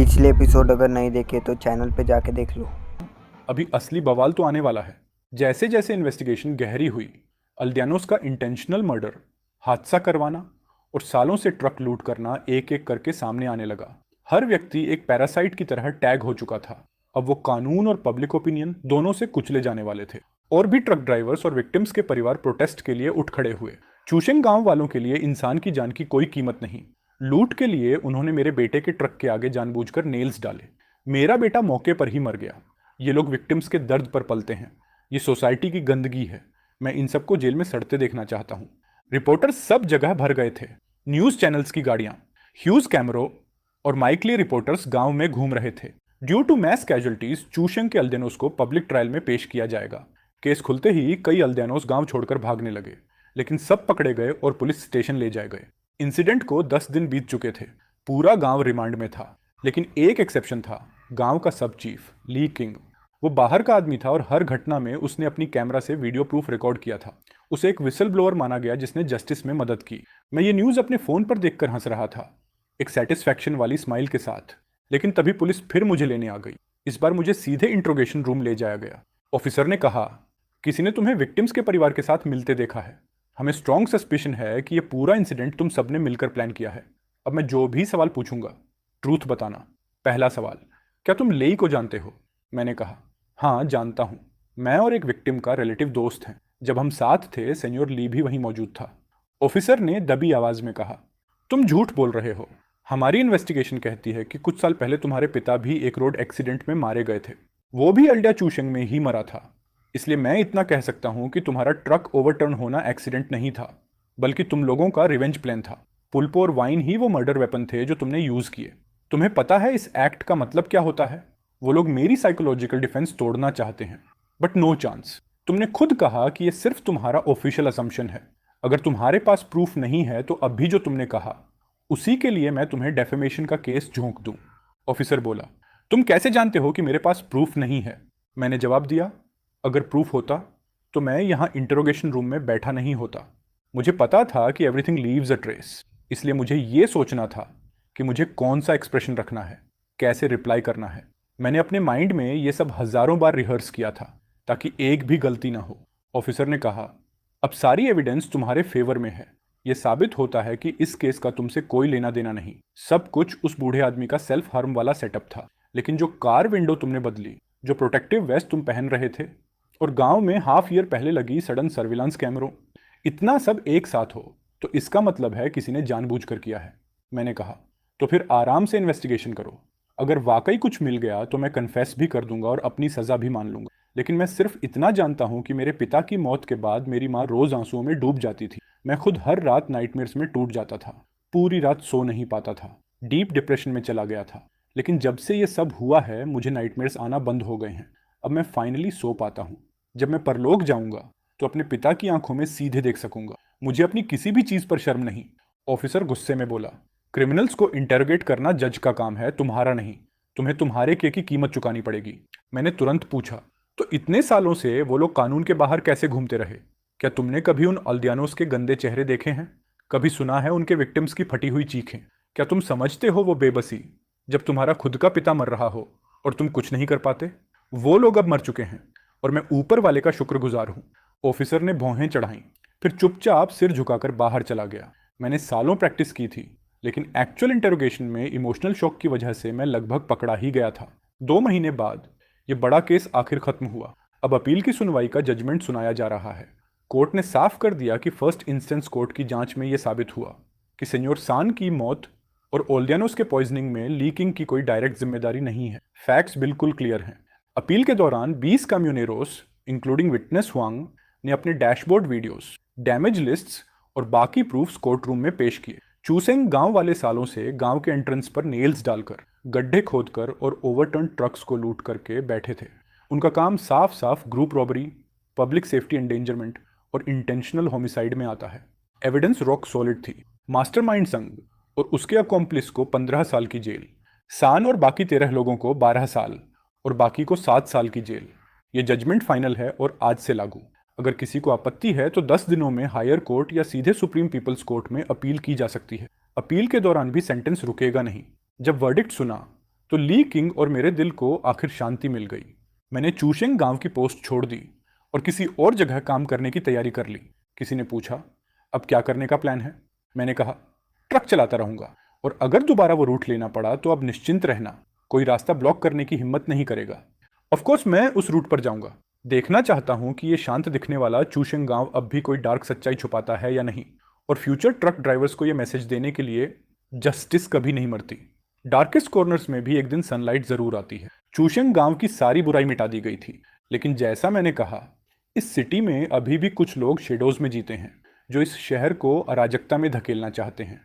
पिछले एपिसोड अगर नहीं देखे तो चैनल पे जाके देख लो। अभी असली बवाल तो आने वाला है। जैसे जैसे इन्वेस्टिगेशन गहरी हुई, अल्दियानोस का इंटेंशनल मर्डर, हादसा करवाना और सालों से ट्रक लूट करना एक एक करके सामने आने लगा। हर व्यक्ति एक पैरासाइट की तरह टैग हो चुका था। अब वो कानून और पब्लिक ओपिनियन दोनों से कुचले जाने वाले थे। और भी ट्रक ड्राइवर्स और विक्टिम्स के परिवार प्रोटेस्ट के लिए उठ खड़े हुए। चूशेंग गांव वालों के लिए इंसान की जान की कोई कीमत नहीं। लूट के लिए उन्होंने मेरे बेटे के ट्रक के आगे जानबूझकर नेल्स डाले। मेरा बेटा मौके पर ही मर गया। ये लोग विक्टिम्स के दर्द पर पलते हैं। ये सोसाइटी की गंदगी है। मैं इन सबको जेल में सड़ते देखना चाहता हूँ। रिपोर्टर्स सब जगह भर गए थे। न्यूज चैनल्स की गाड़ियां, ह्यूज कैमरों और माइकली रिपोर्टर्स गांव में घूम रहे थे। ड्यू टू मैस कैजुअलिटीज, चूशेंग के अल्देनोस को पब्लिक ट्रायल में पेश किया जाएगा। केस खुलते ही कई अल्देनोस गांव छोड़कर भागने लगे, लेकिन सब पकड़े गए और पुलिस स्टेशन ले जाए गए। इंसिडेंट को 10 दिन बीत चुके थे। पूरा गांव रिमांड में था, लेकिन एक एक्सेप्शन था। गांव का सब चीफ ली किंग। वो बाहर का आदमी था और हर घटना में उसने अपनी कैमरा से वीडियो प्रूफ रिकॉर्ड किया था। उसे एक विसल ब्लोअर माना गया जिसने जस्टिस में मदद की। मैं ये न्यूज़ अपने फ़ोन पर देखकर हंस रहा था, एक सेटिस्फैक्शन वाली स्माइल के साथ। लेकिन तभी पुलिस फिर मुझे लेने आ गई। इस बार मुझे सीधे इंट्रोगेशन रूम ले जाया गया। ऑफिसर ने कहा, किसी ने तुम्हें विक्टिम्स के परिवार के साथ मिलते देखा है। हमें स्ट्रॉन्ग सस्पिशन है कि यह पूरा इंसिडेंट तुम सबने मिलकर प्लान किया है। अब मैं जो भी सवाल पूछूंगा, ट्रूथ बताना। पहला सवाल, क्या तुम लेई को जानते हो? मैंने कहा, हाँ जानता हूँ। मैं और एक विक्टिम का रिलेटिव दोस्त हैं। जब हम साथ थे, सेन्योर ली भी वहीं मौजूद था। ऑफिसर ने दबी आवाज में कहा, तुम झूठ बोल रहे हो। हमारी इन्वेस्टिगेशन कहती है कि कुछ साल पहले तुम्हारे पिता भी एक रोड एक्सीडेंट में मारे गए थे। वो भी अल्डिया चूशेंग में ही मरा था। इसलिए मैं इतना कह सकता हूं कि तुम्हारा ट्रक ओवरटर्न होना एक्सीडेंट नहीं था, बल्कि तुम लोगों का रिवेंज प्लान था। पुल्पो और वाइन ही वो मर्डर वेपन थे जो तुमने यूज किए। तुम्हें पता है इस एक्ट का मतलब क्या होता है? वो लोग मेरी साइकोलॉजिकल डिफेंस तोड़ना चाहते हैं, बट नो चांस। तुमने खुद कहा कि ये सिर्फ तुम्हारा ऑफिशियल असम्पशन है। अगर तुम्हारे पास प्रूफ नहीं है तो अभी जो तुमने कहा, उसी के लिए मैं तुम्हें डेफेमेशन का केस झोंक दूं। ऑफिसर बोला, तुम कैसे जानते हो कि मेरे पास प्रूफ नहीं है? मैंने जवाब दिया, अगर प्रूफ होता तो मैं यहां इंटरोगेशन रूम में बैठा नहीं होता। मुझे पता था कि एवरीथिंग लीव्स अ ट्रेस, इसलिए मुझे यह सोचना था कि मुझे कौन सा एक्सप्रेशन रखना है, कैसे रिप्लाई करना है। मैंने अपने माइंड में यह सब हजारों बार रिहर्स किया था, ताकि एक भी गलती ना हो। ऑफिसर ने कहा, अब सारी एविडेंस तुम्हारे फेवर में है। यह साबित होता है कि इस केस का तुमसे कोई लेना देना नहीं। सब कुछ उस बूढ़े आदमी का सेल्फ हार्म वाला सेटअप था। लेकिन जो कार विंडो तुमने बदली, जो प्रोटेक्टिव वेस्ट तुम पहन रहे थे, और गांव में हाफ ईयर पहले लगी सडन सर्विलांस कैमरों, इतना सब एक साथ हो तो इसका मतलब है किसी ने जानबूझकर किया है। मैंने कहा, तो फिर आराम से इन्वेस्टिगेशन करो। अगर वाकई कुछ मिल गया तो मैं कन्फेस भी कर दूंगा और अपनी सजा भी मान लूंगा। लेकिन मैं सिर्फ इतना जानता हूं कि मेरे पिता की मौत के बाद मेरी माँ रोज आंसुओं में डूब जाती थी। मैं खुद हर रात नाइटमेयर्स में टूट जाता था। पूरी रात सो नहीं पाता था। डीप डिप्रेशन में चला गया था। लेकिन जब से ये सब हुआ है, मुझे नाइटमेयर्स आना बंद हो गए हैं। अब मैं फाइनली सो पाता हूँ। जब मैं परलोक जाऊंगा तो अपने पिता की आंखों में सीधे देख सकूंगा। मुझे अपनी किसी भी चीज पर शर्म नहीं। ऑफिसर गुस्से में बोला, क्रिमिनल्स को इंटेरोगेट करना जज का काम है, तुम्हारा नहीं। तुम्हें तुम्हारे के की कीमत चुकानी पड़ेगी। मैंने तुरंत पूछा, तो इतने सालों से वो लोग कानून के बाहर कैसे घूमते रहे? क्या तुमने कभी उन अल्दियानोस के गंदे चेहरे देखे हैं? कभी सुना है उनके विक्टिम्स की फटी हुई चीखें? क्या तुम समझते हो वो बेबसी, जब तुम्हारा खुद का पिता मर रहा हो और तुम कुछ नहीं कर पाते? वो लोग अब मर चुके हैं और मैं ऊपर वाले का शुक्रगुजार हूं। ऑफिसर ने भौहें चढ़ाई, फिर चुपचाप सिर झुकाकर बाहर चला गया। मैंने सालों प्रैक्टिस की थी, लेकिन एक्चुअल इंटरोगेशन में इमोशनल शॉक की वजह से मैं लगभग पकड़ा ही गया था। 2 महीने बाद यह बड़ा केस आखिर खत्म हुआ। अब अपील की सुनवाई का जजमेंट सुनाया जा रहा है। कोर्ट ने साफ कर दिया कि फर्स्ट इंस्टेंस कोर्ट की जांच में यह साबित हुआ कि सेन्योर सान की मौत और ओल्डियानोस के पॉइजनिंग में लीकिंग की कोई डायरेक्ट जिम्मेदारी नहीं है। फैक्ट्स बिल्कुल क्लियर हैं। अपील के दौरान 20 कम्युनेरोस इंक्लूडिंग विटनेस हुआंग ने अपने डैशबोर्ड वीडियोस, डैमेज लिस्ट्स और बाकी प्रूफ्स कोर्ट रूम में पेश किए। चूसेंग गांव वाले सालों से गांव के एंट्रेंस पर नेल्स डालकर, गड्ढे खोदकर और ओवरटर्न ट्रक्स को लूट करके बैठे थे। उनका काम साफ साफ group robbery, public safety endangerment और इंटेंशनल होमिसाइड में आता है। एविडेंस रॉक सॉलिड थी। मास्टरमाइंड संग और उसके अकॉम्प्लिस को 15 साल की जेल, सान और बाकी 13 लोगों को 12 साल और बाकी को 7 साल की जेल। ये जजमेंट फाइनल है और आज से लागू। अगर किसी को आपत्ति है तो 10 दिनों में हायर कोर्ट या सीधे सुप्रीम पीपल्स कोर्ट में अपील की जा सकती है। अपील के दौरान भी सेंटेंस रुकेगा नहीं। जब वर्डिक्ट सुना तो ली किंग और मेरे दिल को आखिर शांति मिल गई। मैंने चूशेंग गांव की पोस्ट छोड़ दी और किसी और जगह काम करने की तैयारी कर ली। किसी ने पूछा, अब क्या करने का प्लान है? मैंने कहा, ट्रक चलाता रहूंगा, और अगर दोबारा वो रूट लेना पड़ा तो अब निश्चिंत रहना, कोई रास्ता ब्लॉक करने की हिम्मत नहीं करेगा। ऑफ कोर्स मैं उस रूट पर जाऊंगा। देखना चाहता हूं कि ये शांत दिखने वाला चूशेंग गांव अब भी कोई डार्क सच्चाई छुपाता है या नहीं, और फ्यूचर ट्रक ड्राइवर्स को ये मैसेज देने के लिए जस्टिस कभी नहीं मरती। डार्केस्ट कॉर्नर्स में भी एक दिन सनलाइट जरूर आती है। चूशेंग गांव की सारी बुराई मिटा दी गई थी, लेकिन जैसा मैंने कहा, इस सिटी में अभी भी कुछ लोग शेडोज में जीते हैं, जो इस शहर को अराजकता में धकेलना चाहते हैं।